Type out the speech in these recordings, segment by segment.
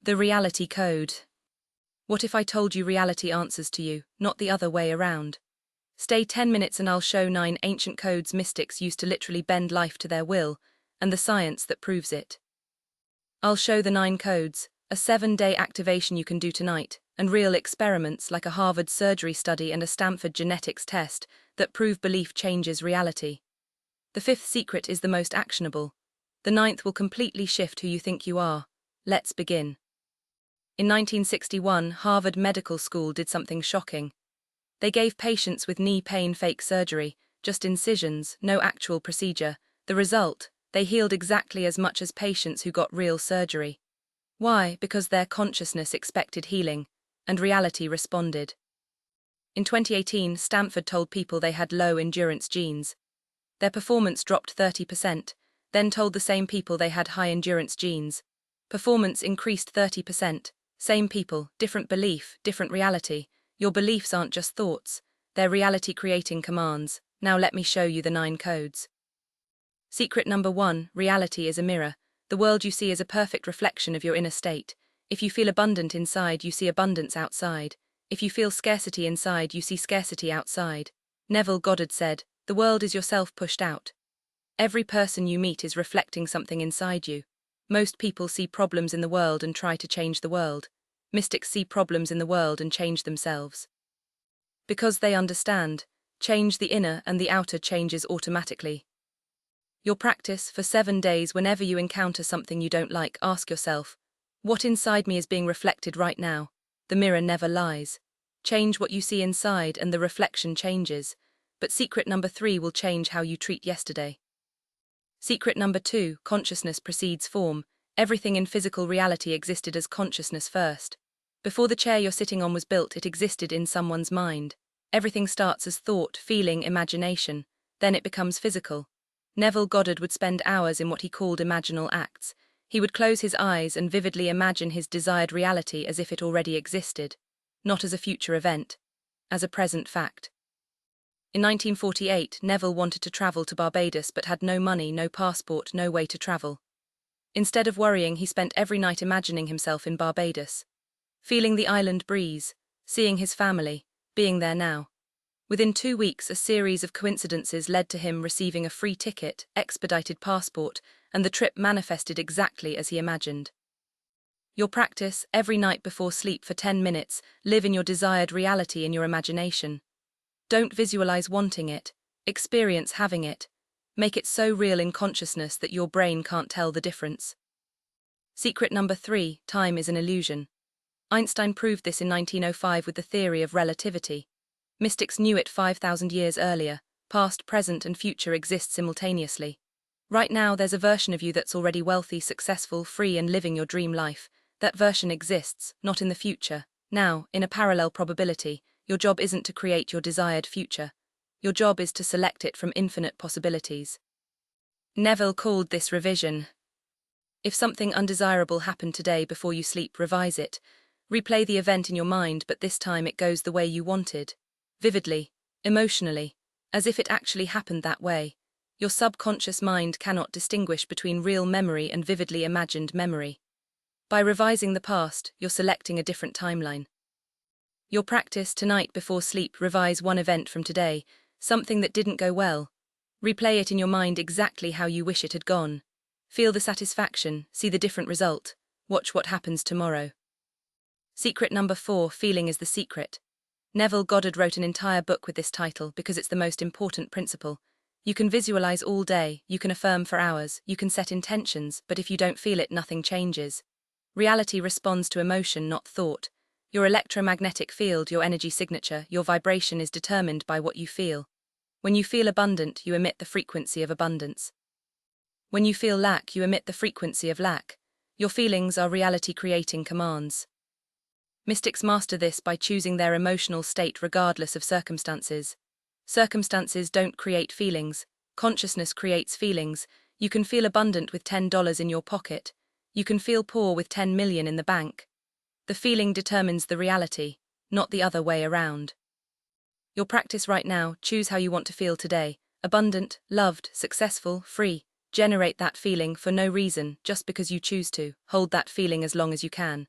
The reality code. What if I told you reality answers to you, not the other way around? Stay 10 minutes and I'll show 9 ancient codes mystics used to literally bend life to their will, and the science that proves it. I'll show the 9 codes, a 7-day activation you can do tonight, and real experiments like a Harvard surgery study and a Stanford genetics test that prove belief changes reality. The 5th secret is the most actionable. The 9th will completely shift who you think you are. Let's begin. In 1961, Harvard Medical School did something shocking. They gave patients with knee pain fake surgery, just incisions, no actual procedure. The result, they healed exactly as much as patients who got real surgery. Why? Because their consciousness expected healing, and reality responded. In 2018, Stanford told people they had low endurance genes. Their performance dropped 30%, then told the same people they had high endurance genes. Performance increased 30%. Same people, different belief, different reality. Your beliefs aren't just thoughts, they're reality-creating commands. Now let me show you the 9 codes. Secret number 1, reality is a mirror. The world you see is a perfect reflection of your inner state. If you feel abundant inside, you see abundance outside. If you feel scarcity inside, you see scarcity outside. Neville Goddard said, "The world is yourself pushed out." Every person you meet is reflecting something inside you. Most people see problems in the world and try to change the world. Mystics see problems in the world and change themselves. Because they understand, change the inner and the outer changes automatically. Your practice for 7 days, whenever you encounter something you don't like, ask yourself, what inside me is being reflected right now? The mirror never lies. Change what you see inside and the reflection changes. But secret number 3 will change how you treat yesterday. Secret number 2, consciousness precedes form. Everything in physical reality existed as consciousness first. Before the chair you're sitting on was built, it existed in someone's mind. Everything starts as thought, feeling, imagination. Then it becomes physical. Neville Goddard would spend hours in what he called imaginal acts. He would close his eyes and vividly imagine his desired reality as if it already existed. Not as a future event, as a present fact. In 1948, Neville wanted to travel to Barbados but had no money, no passport, no way to travel. Instead of worrying, he spent every night imagining himself in Barbados, feeling the island breeze, seeing his family, being there now. Within 2 weeks, a series of coincidences led to him receiving a free ticket, expedited passport, and the trip manifested exactly as he imagined. Your practice, every night before sleep for 10 minutes, live in your desired reality in your imagination. Don't visualize wanting it, experience having it. Make it so real in consciousness that your brain can't tell the difference. Secret number 3, time is an illusion. Einstein proved this in 1905 with the theory of relativity. Mystics knew it 5,000 years earlier. Past, present, and future exist simultaneously. Right now, there's a version of you that's already wealthy, successful, free, and living your dream life. That version exists, not in the future. Now, in a parallel probability, your job isn't to create your desired future. Your job is to select it from infinite possibilities. Neville called this revision. If something undesirable happened today before you sleep, revise it. Replay the event in your mind, but this time it goes the way you wanted. Vividly, emotionally, as if it actually happened that way. Your subconscious mind cannot distinguish between real memory and vividly imagined memory. By revising the past, you're selecting a different timeline. Your practice tonight before sleep, revise one event from today, something that didn't go well. Replay it in your mind exactly how you wish it had gone. Feel the satisfaction, see the different result. Watch what happens tomorrow. Secret number 4, feeling is the secret. Neville Goddard wrote an entire book with this title because it's the most important principle. You can visualize all day, you can affirm for hours, you can set intentions, but if you don't feel it, nothing changes. Reality responds to emotion, not thought. Your electromagnetic field, your energy signature, your vibration is determined by what you feel. When you feel abundant, you emit the frequency of abundance. When you feel lack, you emit the frequency of lack. Your feelings are reality-creating commands. Mystics master this by choosing their emotional state regardless of circumstances. Circumstances don't create feelings. Consciousness creates feelings. You can feel abundant with $10 in your pocket. You can feel poor with 10 million in the bank. The feeling determines the reality, not the other way around. Your practice right now, choose how you want to feel today. Abundant, loved, successful, free. Generate that feeling for no reason, just because you choose to. Hold that feeling as long as you can.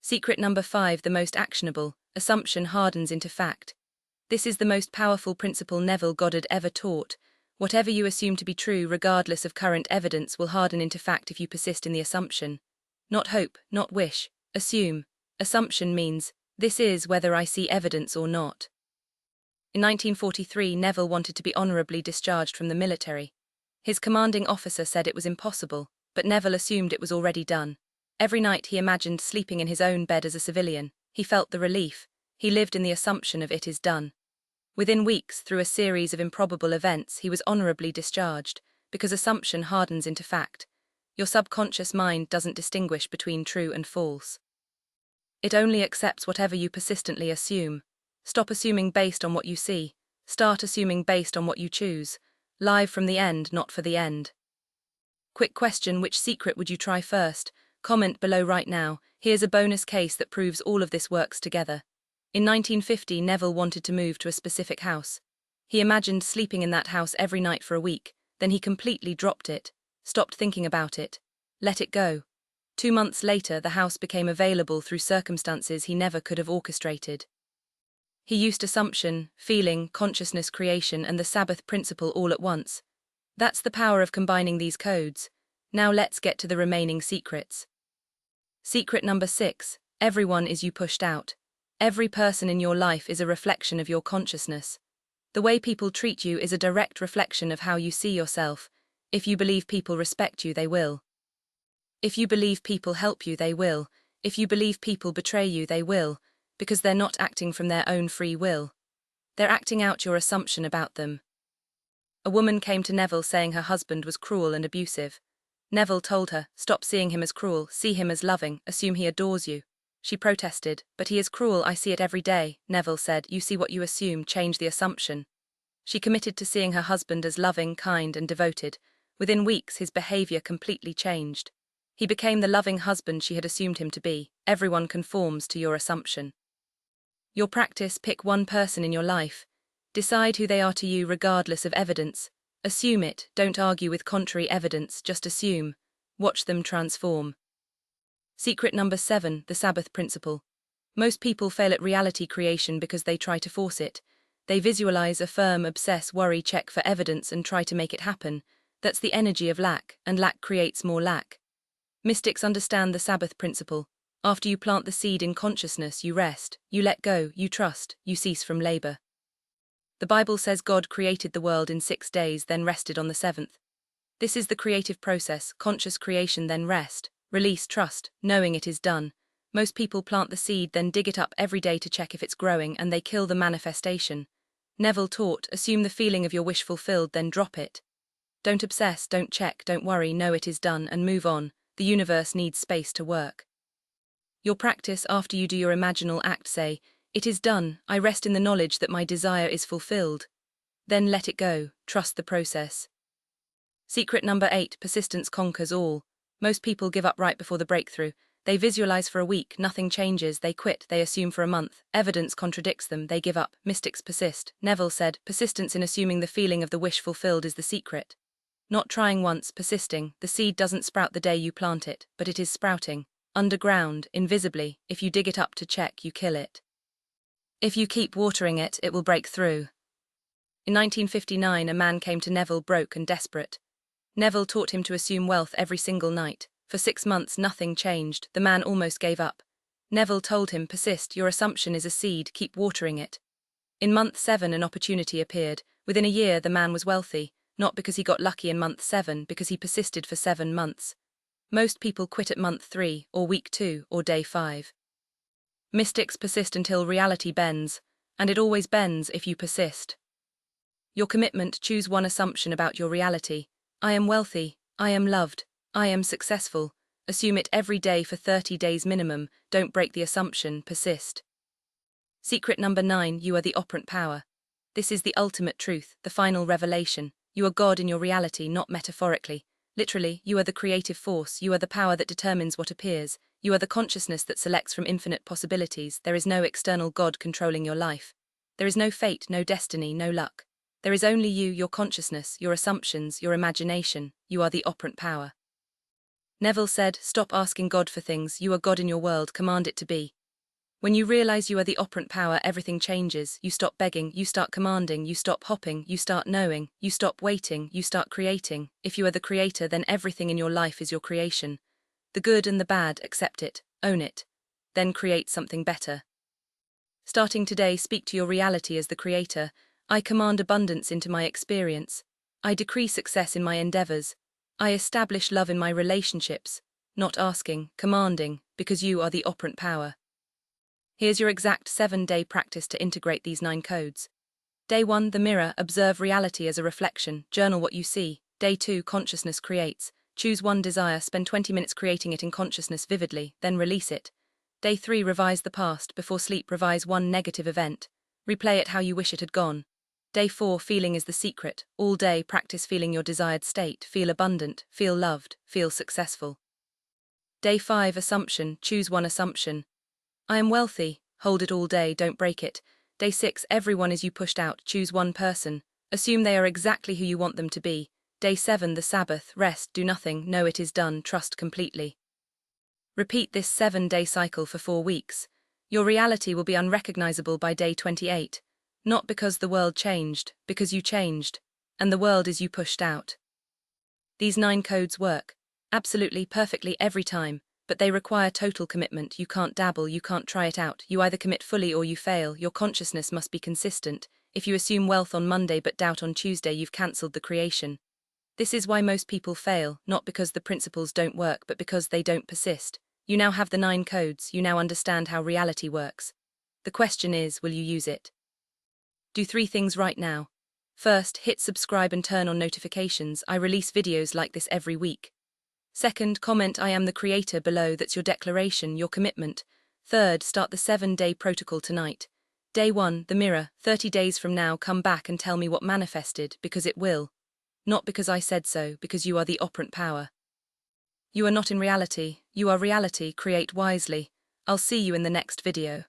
Secret number 5, the most actionable: assumption hardens into fact. This is the most powerful principle Neville Goddard ever taught. Whatever you assume to be true, regardless of current evidence, will harden into fact if you persist in the assumption. Not hope, not wish. Assume. Assumption means, this is whether I see evidence or not. In 1943, Neville wanted to be honorably discharged from the military. His commanding officer said it was impossible, but Neville assumed it was already done. Every night he imagined sleeping in his own bed as a civilian. He felt the relief. He lived in the assumption of it is done. Within weeks, through a series of improbable events, he was honorably discharged, because assumption hardens into fact. Your subconscious mind doesn't distinguish between true and false. It only accepts whatever you persistently assume. Stop assuming based on what you see. Start assuming based on what you choose. Live from the end, not for the end. Quick question: which secret would you try first? Comment below right now. Here's a bonus case that proves all of this works together. In 1950, Neville wanted to move to a specific house. He imagined sleeping in that house every night for a week, then he completely dropped it, stopped thinking about it, let it go. 2 months later, the house became available through circumstances he never could have orchestrated. He used assumption, feeling, consciousness creation, and the Sabbath Principle all at once. That's the power of combining these codes. Now let's get to the remaining secrets. Secret number 6, everyone is you pushed out. Every person in your life is a reflection of your consciousness. The way people treat you is a direct reflection of how you see yourself. If you believe people respect you, they will. If you believe people help you, they will. If you believe people betray you, they will, because they're not acting from their own free will. They're acting out your assumption about them. A woman came to Neville saying her husband was cruel and abusive. Neville told her, stop seeing him as cruel, see him as loving, assume he adores you. She protested, but he is cruel, I see it every day. Neville said, you see what you assume, change the assumption. She committed to seeing her husband as loving, kind, and devoted. Within weeks, his behavior completely changed. He became the loving husband she had assumed him to be. Everyone conforms to your assumption. Your practice: pick one person in your life. Decide who they are to you regardless of evidence. Assume it, don't argue with contrary evidence, just assume. Watch them transform. Secret number 7, the Sabbath Principle. Most people fail at reality creation because they try to force it. They visualize, affirm, obsess, worry, check for evidence, and try to make it happen. That's the energy of lack, and lack creates more lack. Mystics understand the Sabbath Principle. After you plant the seed in consciousness, you rest, you let go, you trust, you cease from labor. The Bible says God created the world in 6 days, then rested on the 7th. This is the creative process: conscious creation, then rest, release, trust, knowing it is done. Most people plant the seed, then dig it up every day to check if it's growing, and they kill the manifestation. Neville taught, assume the feeling of your wish fulfilled, then drop it. Don't obsess, don't check, don't worry, know it is done, and move on. The universe needs space to work. Your practice: after you do your imaginal act, say, it is done, I rest in the knowledge that my desire is fulfilled. Then let it go, trust the process. Secret number 8, persistence conquers all. Most people give up right before the breakthrough. They visualize for a week, nothing changes, they quit, they assume for a month, evidence contradicts them, they give up. Mystics persist. Neville said, persistence in assuming the feeling of the wish fulfilled is the secret. Not trying once, persisting. The seed doesn't sprout the day you plant it, but it is sprouting. Underground, invisibly. If you dig it up to check, you kill it. If you keep watering it, it will break through. In 1959, a man came to Neville broke and desperate. Neville taught him to assume wealth every single night. For 6 months, nothing changed. The man almost gave up. Neville told him, persist, your assumption is a seed, keep watering it. In month 7, an opportunity appeared. Within a year, the man was wealthy, not because he got lucky in month 7, because he persisted for 7 months. Most people quit at month 3, or week 2, or day 5. Mystics persist until reality bends, and it always bends if you persist. Your commitment: choose one assumption about your reality. I am wealthy, I am loved, I am successful. Assume it every day for 30 days minimum. Don't break the assumption, persist. Secret number 9, you are the operant power. This is the ultimate truth, the final revelation. You are God in your reality, not metaphorically. Literally, you are the creative force, you are the power that determines what appears. You are the consciousness that selects from infinite possibilities. There is no external God controlling your life. There is no fate, no destiny, no luck. There is only you, your consciousness, your assumptions, your imagination. You are the operant power. Neville said, "Stop asking God for things, you are God in your world, command it to be." When you realize you are the operant power, everything changes. You stop begging, you start commanding, you stop hopping, you start knowing, you stop waiting, you start creating. If you are the creator, then everything in your life is your creation. The good and the bad, accept it, own it. Then create something better. Starting today, speak to your reality as the creator. I command abundance into my experience. I decree success in my endeavors. I establish love in my relationships. Not asking, commanding, because you are the operant power. Here's your exact 7-day practice to integrate these 9 codes. Day 1, the mirror, observe reality as a reflection, journal what you see. Day 2, consciousness creates. Choose one desire, spend 20 minutes creating it in consciousness vividly, then release it. Day 3, revise the past, before sleep revise one negative event. Replay it how you wish it had gone. Day 4, feeling is the secret. All day practice feeling your desired state, feel abundant, feel loved, feel successful. Day 5, assumption, choose one assumption. I am wealthy, hold it all day, don't break it. Day 6, everyone is you pushed out, choose one person. Assume they are exactly who you want them to be. Day 7, the Sabbath, rest, do nothing, know it is done, trust completely. Repeat this 7-day cycle for 4 weeks. Your reality will be unrecognizable by day 28. Not because the world changed, because you changed. And the world is you pushed out. These 9 codes work. Absolutely, perfectly, every time. But they require total commitment. You can't dabble, you can't try it out. You either commit fully or you fail. Your consciousness must be consistent. If you assume wealth on Monday but doubt on Tuesday, you've cancelled the creation. This is why most people fail, not because the principles don't work, but because they don't persist. You now have the 9 codes, you now understand how reality works. The question is, will you use it? Do 3 things right now. First, hit subscribe and turn on notifications. I release videos like this every week. Second, comment I am the creator below. That's your declaration, your commitment. Third, start the 7-day protocol tonight. Day 1, the mirror. 30 days from now, come back and tell me what manifested, because it will. Not because I said so, because you are the operant power. You are not in reality, you are reality, create wisely. I'll see you in the next video.